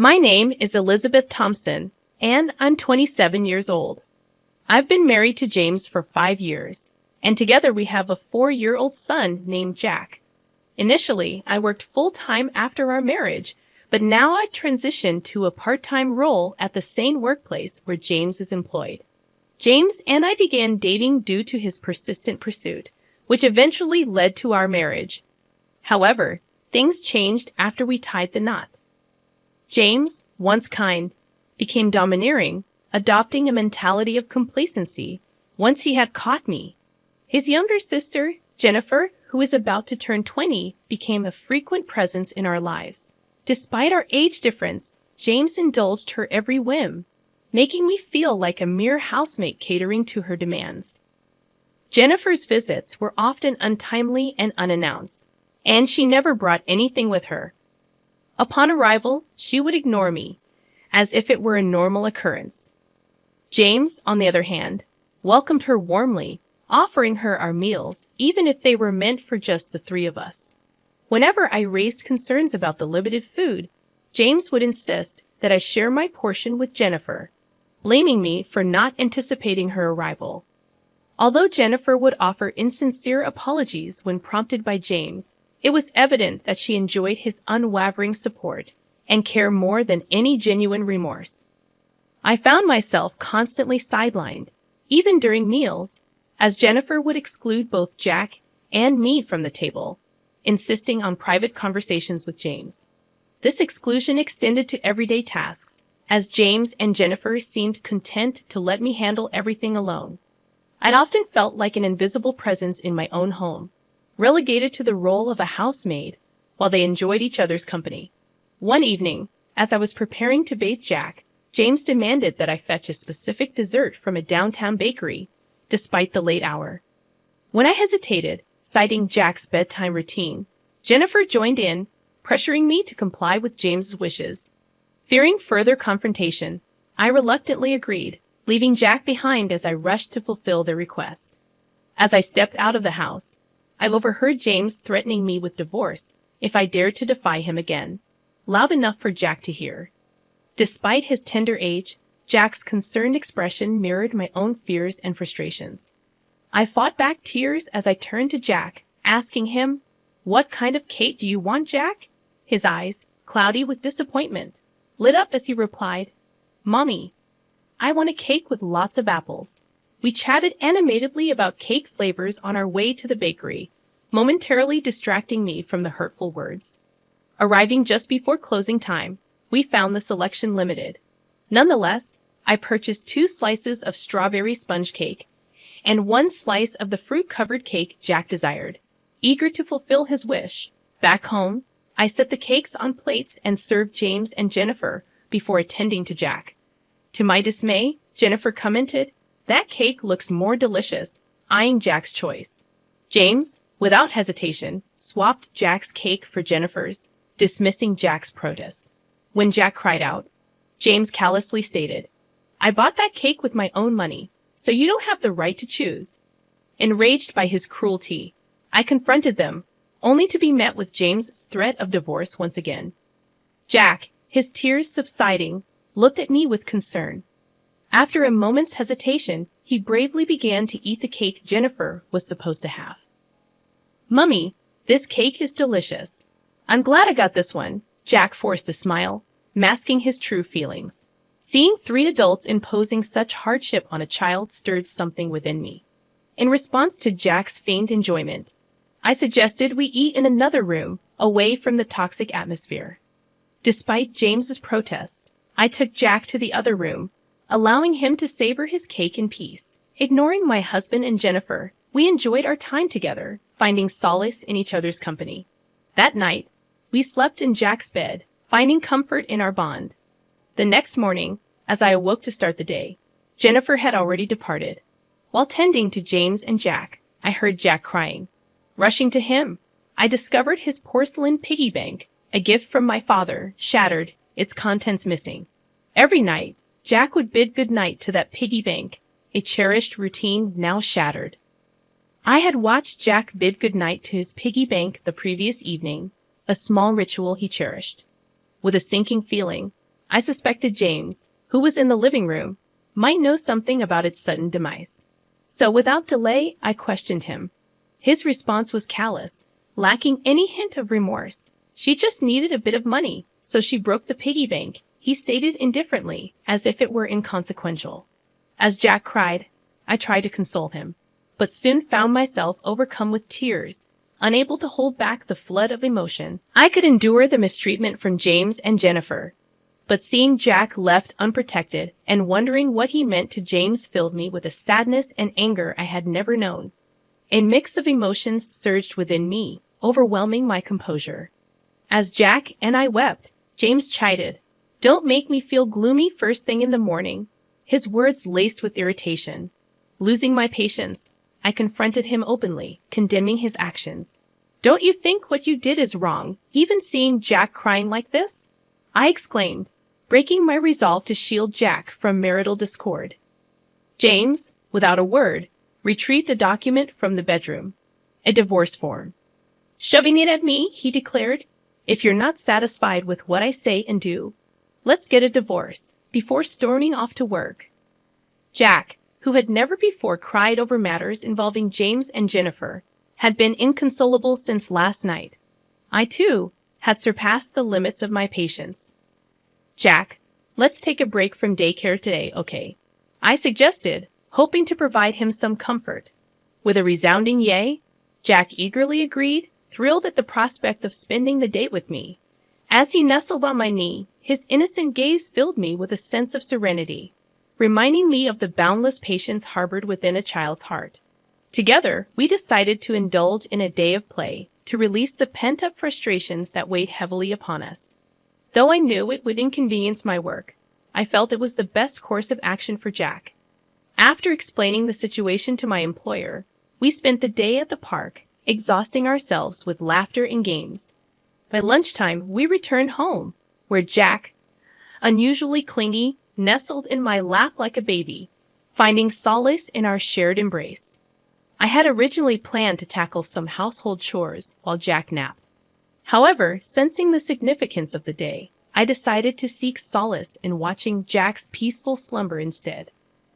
My name is Elizabeth Thompson, and I'm 27 years old. I've been married to James for 5 years, and together we have a 4-year-old son named Jack. Initially, I worked full-time after our marriage, but now I transitioned to a part-time role at the same workplace where James is employed. James and I began dating due to his persistent pursuit, which eventually led to our marriage. However, things changed after we tied the knot. James, once kind, became domineering, adopting a mentality of complacency once he had caught me. His younger sister, Jennifer, who is about to turn 20, became a frequent presence in our lives. Despite our age difference, James indulged her every whim, making me feel like a mere housemate catering to her demands. Jennifer's visits were often untimely and unannounced, and she never brought anything with her. Upon arrival, she would ignore me, as if it were a normal occurrence. James, on the other hand, welcomed her warmly, offering her our meals, even if they were meant for just the three of us. Whenever I raised concerns about the limited food, James would insist that I share my portion with Jennifer, blaming me for not anticipating her arrival. Although Jennifer would offer insincere apologies when prompted by James, it was evident that she enjoyed his unwavering support and care more than any genuine remorse. I found myself constantly sidelined, even during meals, as Jennifer would exclude both Jack and me from the table, insisting on private conversations with James. This exclusion extended to everyday tasks, as James and Jennifer seemed content to let me handle everything alone. I'd often felt like an invisible presence in my own home, relegated to the role of a housemaid while they enjoyed each other's company. One evening, as I was preparing to bathe Jack, James demanded that I fetch a specific dessert from a downtown bakery, despite the late hour. When I hesitated, citing Jack's bedtime routine, Jennifer joined in, pressuring me to comply with James's wishes. Fearing further confrontation, I reluctantly agreed, leaving Jack behind as I rushed to fulfill their request. As I stepped out of the house, I overheard James threatening me with divorce if I dared to defy him again, loud enough for Jack to hear. Despite his tender age, Jack's concerned expression mirrored my own fears and frustrations. I fought back tears as I turned to Jack, asking him, "What kind of cake do you want, Jack?" His eyes, cloudy with disappointment, lit up as he replied, "Mommy, I want a cake with lots of apples." We chatted animatedly about cake flavors on our way to the bakery, momentarily distracting me from the hurtful words. Arriving just before closing time, we found the selection limited. Nonetheless, I purchased 2 slices of strawberry sponge cake and 1 slice of the fruit-covered cake Jack desired. Eager to fulfill his wish, back home, I set the cakes on plates and served James and Jennifer before attending to Jack. To my dismay, Jennifer commented, "That cake looks more delicious," eyeing Jack's choice. James, without hesitation, swapped Jack's cake for Jennifer's, dismissing Jack's protest. When Jack cried out, James callously stated, "I bought that cake with my own money, so you don't have the right to choose." Enraged by his cruelty, I confronted them, only to be met with James's threat of divorce once again. Jack, his tears subsiding, looked at me with concern. After a moment's hesitation, he bravely began to eat the cake Jennifer was supposed to have. "Mummy, this cake is delicious. I'm glad I got this one," Jack forced a smile, masking his true feelings. Seeing 3 adults imposing such hardship on a child stirred something within me. In response to Jack's feigned enjoyment, I suggested we eat in another room, away from the toxic atmosphere. Despite James's protests, I took Jack to the other room, allowing him to savor his cake in peace. Ignoring my husband and Jennifer, we enjoyed our time together, finding solace in each other's company. That night, we slept in Jack's bed, finding comfort in our bond. The next morning, as I awoke to start the day, Jennifer had already departed. While tending to James and Jack, I heard Jack crying. Rushing to him, I discovered his porcelain piggy bank, a gift from my father, shattered, its contents missing. Every night, Jack would bid goodnight to that piggy bank, a cherished routine now shattered. I had watched Jack bid goodnight to his piggy bank the previous evening, a small ritual he cherished. With a sinking feeling, I suspected James, who was in the living room, might know something about its sudden demise. So without delay, I questioned him. His response was callous, lacking any hint of remorse. She just needed a bit of money, so she broke the piggy bank, he stated indifferently, as if it were inconsequential. As Jack cried, I tried to console him, but soon found myself overcome with tears, unable to hold back the flood of emotion. I could endure the mistreatment from James and Jennifer, but seeing Jack left unprotected and wondering what he meant to James filled me with a sadness and anger I had never known. A mix of emotions surged within me, overwhelming my composure. As Jack and I wept, James chided, "Don't make me feel gloomy first thing in the morning," his words laced with irritation. Losing my patience, I confronted him openly, condemning his actions. "Don't you think what you did is wrong, even seeing Jack crying like this?" I exclaimed, breaking my resolve to shield Jack from marital discord. James, without a word, retrieved a document from the bedroom, a divorce form. "Shoving it at me," he declared. "If you're not satisfied with what I say and do, let's get a divorce," before storming off to work. Jack, who had never before cried over matters involving James and Jennifer, had been inconsolable since last night. I, too, had surpassed the limits of my patience. "Jack, let's take a break from daycare today, okay?" I suggested, hoping to provide him some comfort. With a resounding yay, Jack eagerly agreed, thrilled at the prospect of spending the date with me. As he nestled on my knee, his innocent gaze filled me with a sense of serenity, reminding me of the boundless patience harbored within a child's heart. Together, we decided to indulge in a day of play, to release the pent-up frustrations that weighed heavily upon us. Though I knew it would inconvenience my work, I felt it was the best course of action for Jack. After explaining the situation to my employer, we spent the day at the park, exhausting ourselves with laughter and games. By lunchtime, we returned home, where Jack, unusually clingy, nestled in my lap like a baby, finding solace in our shared embrace. I had originally planned to tackle some household chores while Jack napped. However, sensing the significance of the day, I decided to seek solace in watching Jack's peaceful slumber instead.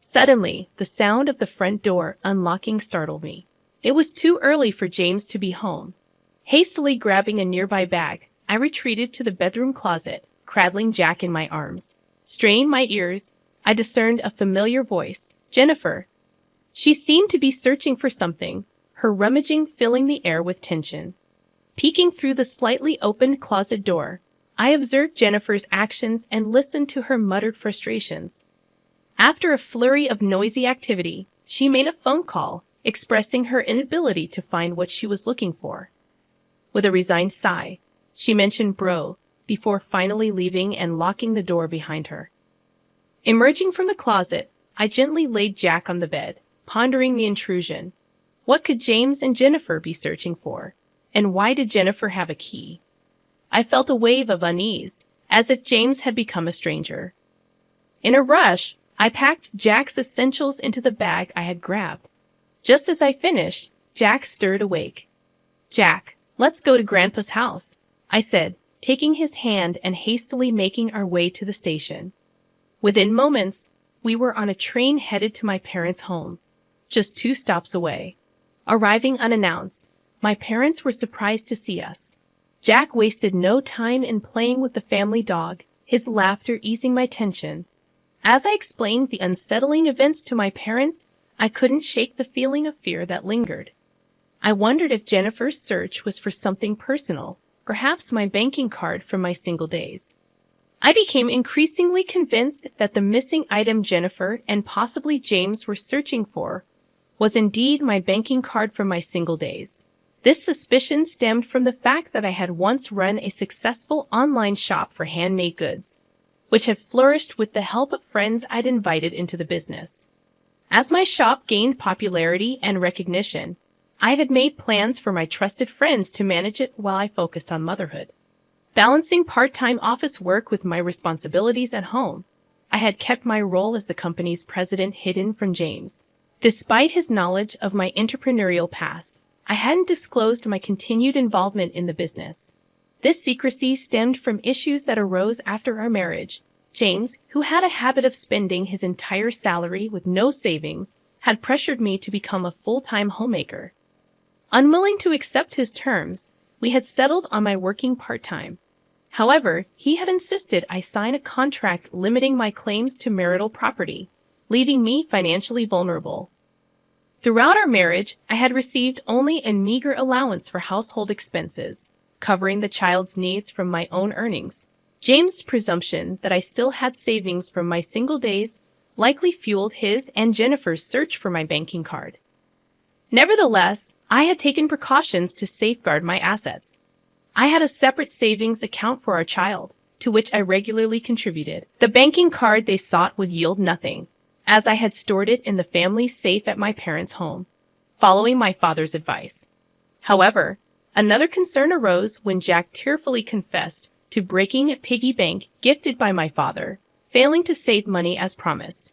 Suddenly, the sound of the front door unlocking startled me. It was too early for James to be home. Hastily grabbing a nearby bag, I retreated to the bedroom closet, cradling Jack in my arms. Straining my ears, I discerned a familiar voice, Jennifer. She seemed to be searching for something, her rummaging filling the air with tension. Peeking through the slightly opened closet door, I observed Jennifer's actions and listened to her muttered frustrations. After a flurry of noisy activity, she made a phone call, expressing her inability to find what she was looking for. With a resigned sigh, she mentioned bro, before finally leaving and locking the door behind her. Emerging from the closet, I gently laid Jack on the bed, pondering the intrusion. What could James and Jennifer be searching for? And why did Jennifer have a key? I felt a wave of unease, as if James had become a stranger. In a rush, I packed Jack's essentials into the bag I had grabbed. Just as I finished, Jack stirred awake. "Jack, let's go to Grandpa's house," I said, taking his hand and hastily making our way to the station. Within moments, we were on a train headed to my parents' home, just 2 stops away. Arriving unannounced, my parents were surprised to see us. Jack wasted no time in playing with the family dog, his laughter easing my tension. As I explained the unsettling events to my parents, I couldn't shake the feeling of fear that lingered. I wondered if Jennifer's search was for something personal, perhaps my banking card from my single days. I became increasingly convinced that the missing item Jennifer and possibly James were searching for was indeed my banking card from my single days. This suspicion stemmed from the fact that I had once run a successful online shop for handmade goods, which had flourished with the help of friends I'd invited into the business. As my shop gained popularity and recognition, I had made plans for my trusted friends to manage it while I focused on motherhood. Balancing part-time office work with my responsibilities at home, I had kept my role as the company's president hidden from James. Despite his knowledge of my entrepreneurial past, I hadn't disclosed my continued involvement in the business. This secrecy stemmed from issues that arose after our marriage, James, who had a habit of spending his entire salary with no savings, had pressured me to become a full-time homemaker. Unwilling to accept his terms, we had settled on my working part-time. However, he had insisted I sign a contract limiting my claims to marital property, leaving me financially vulnerable. Throughout our marriage, I had received only a meager allowance for household expenses, covering the child's needs from my own earnings. James' presumption that I still had savings from my single days likely fueled his and Jennifer's search for my banking card. Nevertheless, I had taken precautions to safeguard my assets. I had a separate savings account for our child, to which I regularly contributed. The banking card they sought would yield nothing, as I had stored it in the family safe at my parents' home, following my father's advice. However, another concern arose when Jack tearfully confessed to breaking a piggy bank gifted by my father, failing to save money as promised.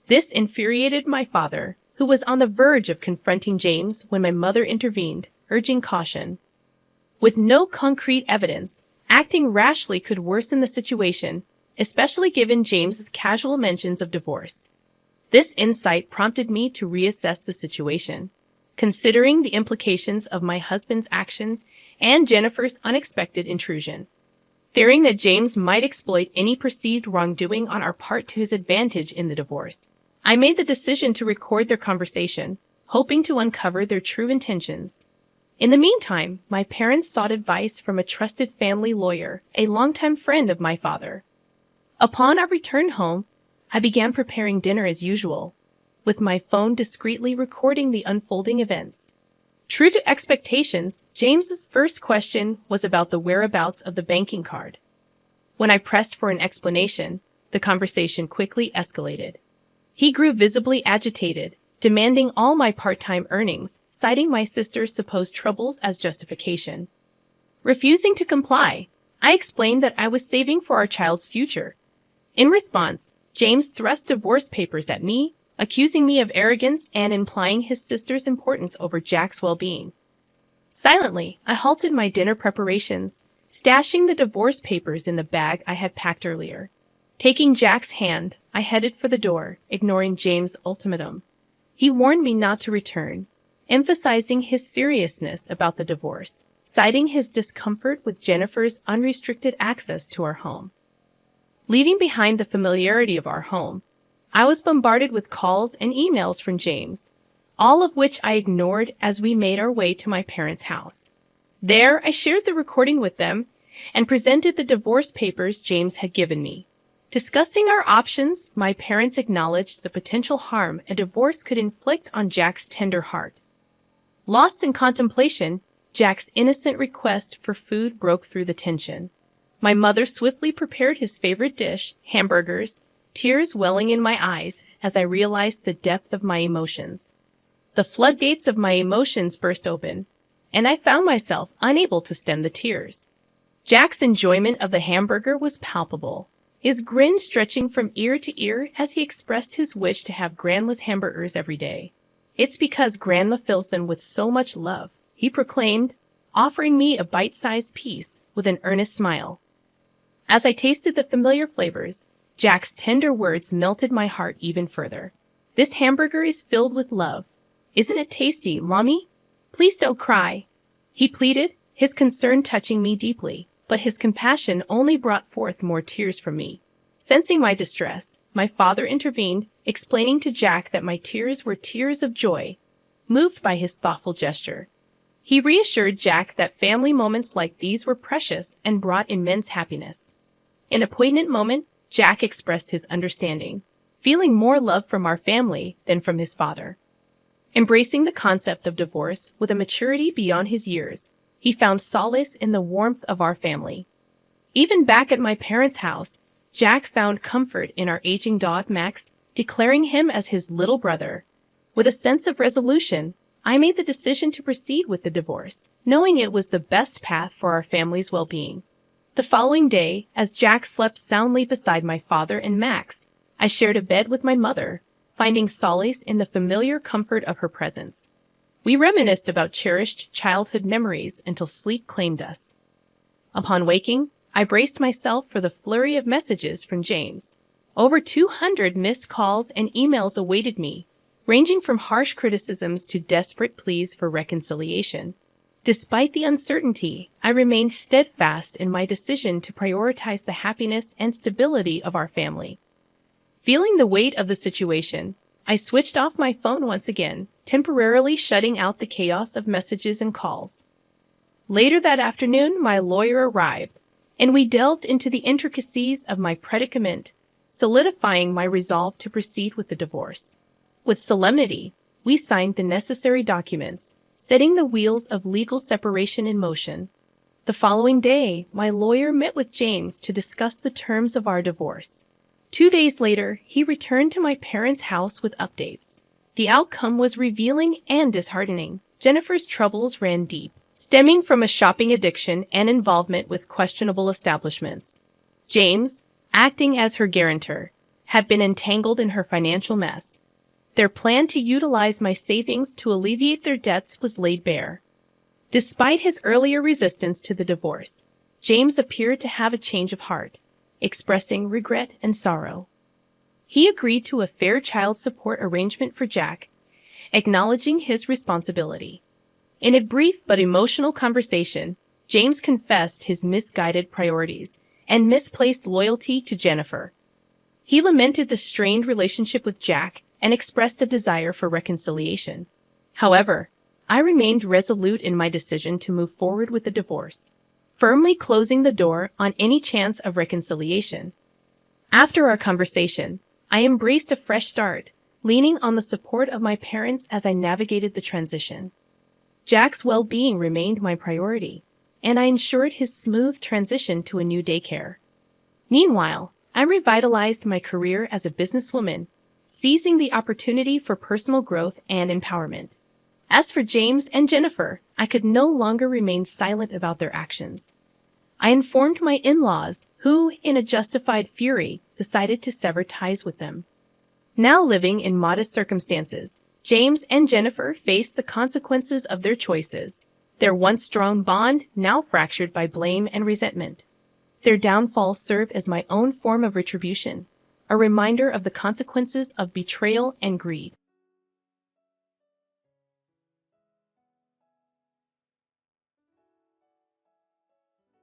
This infuriated my father, who was on the verge of confronting James when my mother intervened, urging caution. With no concrete evidence, acting rashly could worsen the situation, especially given James's casual mentions of divorce. This insight prompted me to reassess the situation, considering the implications of my husband's actions and Jennifer's unexpected intrusion. Fearing that James might exploit any perceived wrongdoing on our part to his advantage in the divorce, I made the decision to record their conversation, hoping to uncover their true intentions. In the meantime, my parents sought advice from a trusted family lawyer, a longtime friend of my father. Upon our return home, I began preparing dinner as usual, with my phone discreetly recording the unfolding events. True to expectations, James's first question was about the whereabouts of the banking card. When I pressed for an explanation, the conversation quickly escalated. He grew visibly agitated, demanding all my part-time earnings, citing my sister's supposed troubles as justification. Refusing to comply, I explained that I was saving for our child's future. In response, James thrust divorce papers at me, accusing me of arrogance and implying his sister's importance over Jack's well-being. Silently, I halted my dinner preparations, stashing the divorce papers in the bag I had packed earlier. Taking Jack's hand, I headed for the door, ignoring James' ultimatum. He warned me not to return, emphasizing his seriousness about the divorce, citing his discomfort with Jennifer's unrestricted access to our home. Leaving behind the familiarity of our home, I was bombarded with calls and emails from James, all of which I ignored as we made our way to my parents' house. There, I shared the recording with them and presented the divorce papers James had given me. Discussing our options, my parents acknowledged the potential harm a divorce could inflict on Jack's tender heart. Lost in contemplation, Jack's innocent request for food broke through the tension. My mother swiftly prepared his favorite dish, hamburgers, tears welling in my eyes as I realized the depth of my emotions. The floodgates of my emotions burst open, and I found myself unable to stem the tears. Jack's enjoyment of the hamburger was palpable, his grin stretching from ear to ear as he expressed his wish to have Grandma's hamburgers every day. "It's because Grandma fills them with so much love," he proclaimed, offering me a bite-sized piece with an earnest smile. As I tasted the familiar flavors, Jack's tender words melted my heart even further. "This hamburger is filled with love. Isn't it tasty, Mommy? Please don't cry," he pleaded, his concern touching me deeply, but his compassion only brought forth more tears from me. Sensing my distress, my father intervened, explaining to Jack that my tears were tears of joy, moved by his thoughtful gesture. He reassured Jack that family moments like these were precious and brought immense happiness. In a poignant moment, Jack expressed his understanding, feeling more love from our family than from his father. Embracing the concept of divorce with a maturity beyond his years, he found solace in the warmth of our family. Even back at my parents' house, Jack found comfort in our aging dog Max, declaring him as his little brother. With a sense of resolution, I made the decision to proceed with the divorce, knowing it was the best path for our family's well-being. The following day, as Jack slept soundly beside my father and Max, I shared a bed with my mother, finding solace in the familiar comfort of her presence. We reminisced about cherished childhood memories until sleep claimed us. Upon waking, I braced myself for the flurry of messages from James. Over 200 missed calls and emails awaited me, ranging from harsh criticisms to desperate pleas for reconciliation. Despite the uncertainty, I remained steadfast in my decision to prioritize the happiness and stability of our family. Feeling the weight of the situation, I switched off my phone once again, temporarily shutting out the chaos of messages and calls. Later that afternoon, my lawyer arrived, and we delved into the intricacies of my predicament, solidifying my resolve to proceed with the divorce. With solemnity, we signed the necessary documents, setting the wheels of legal separation in motion. The following day, my lawyer met with James to discuss the terms of our divorce. 2 days later, he returned to my parents' house with updates. The outcome was revealing and disheartening. Jennifer's troubles ran deep, stemming from a shopping addiction and involvement with questionable establishments. James, acting as her guarantor, had been entangled in her financial mess. Their plan to utilize my savings to alleviate their debts was laid bare. Despite his earlier resistance to the divorce, James appeared to have a change of heart, expressing regret and sorrow. He agreed to a fair child support arrangement for Jack, acknowledging his responsibility. In a brief but emotional conversation, James confessed his misguided priorities and misplaced loyalty to Jennifer. He lamented the strained relationship with Jack and expressed a desire for reconciliation. However, I remained resolute in my decision to move forward with the divorce, firmly closing the door on any chance of reconciliation. After our conversation, I embraced a fresh start, leaning on the support of my parents as I navigated the transition. Jack's well-being remained my priority, and I ensured his smooth transition to a new daycare. Meanwhile, I revitalized my career as a businesswoman, seizing the opportunity for personal growth and empowerment. As for James and Jennifer, I could no longer remain silent about their actions. I informed my in-laws, who, in a justified fury, decided to sever ties with them. Now living in modest circumstances, James and Jennifer faced the consequences of their choices, their once strong bond now fractured by blame and resentment. Their downfall served as my own form of retribution, a reminder of the consequences of betrayal and greed.